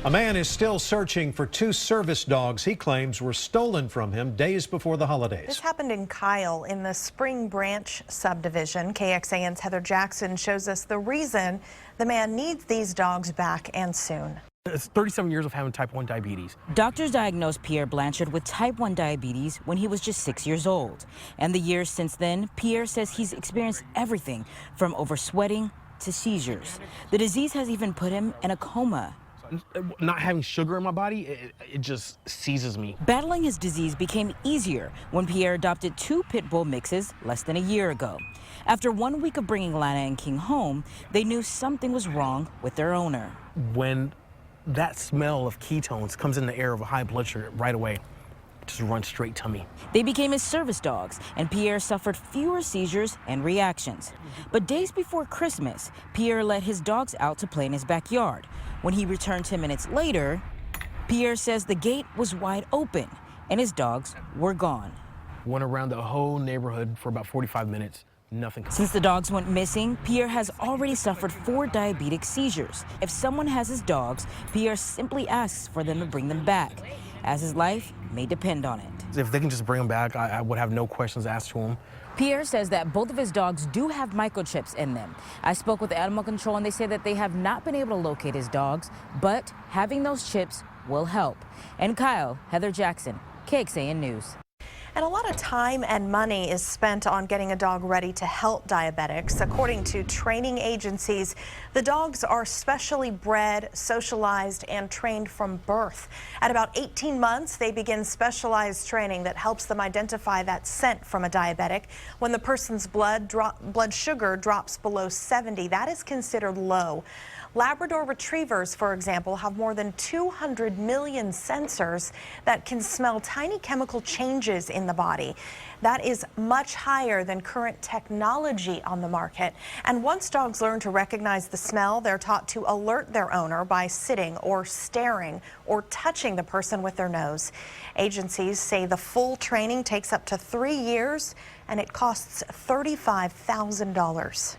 A man is still searching for two service dogs he claims were stolen from him days before the holidays. This happened in Kyle in the Spring Branch subdivision. KXAN's Heather Jackson shows us the reason the man needs these dogs back and soon. It's 37 years of having type 1 diabetes. Doctors diagnosed Pierre Blanchard with type 1 diabetes when he was just 6 years old. And the years since then, Pierre says he's experienced everything from oversweating to seizures. The disease has even put him in a coma. Not having sugar in my body, it just seizes me. Battling his disease became easier when Pierre adopted two pit bull mixes less than a year ago. After 1 week of bringing Lana and King home, they knew something was wrong with their owner. When that smell of ketones comes in the air of a high blood sugar right away, it just runs straight to me. They became his service dogs, and Pierre suffered fewer seizures and reactions. But days before Christmas, Pierre let his dogs out to play in his backyard. When he returned 10 minutes later, Pierre says the gate was wide open and his dogs were gone. Went around the whole neighborhood for about 45 minutes. Nothing. Since the dogs went missing, Pierre has already suffered 4 diabetic seizures. If someone has his dogs, Pierre simply asks for them to bring them back, as his life may depend on it. If they can just bring them back, I would have no questions asked to him. Pierre says that both of his dogs do have microchips in them. I spoke with animal control and they say that they have not been able to locate his dogs, but having those chips will help. And Kyle, Heather Jackson, KXAN News. And a lot of time and money is spent on getting a dog ready to help diabetics. According to training agencies, the dogs are specially bred, socialized, and trained from birth. At about 18 months, they begin specialized training that helps them identify that scent from a diabetic. When the person's blood sugar drops below 70, that is considered low. Labrador retrievers, for example, have more than 200 million sensors that can smell tiny chemical changes in the body. That is much higher than current technology on the market. And once dogs learn to recognize the smell, they're taught to alert their owner by sitting or staring or touching the person with their nose. Agencies say the full training takes up to 3 years and it costs $35,000.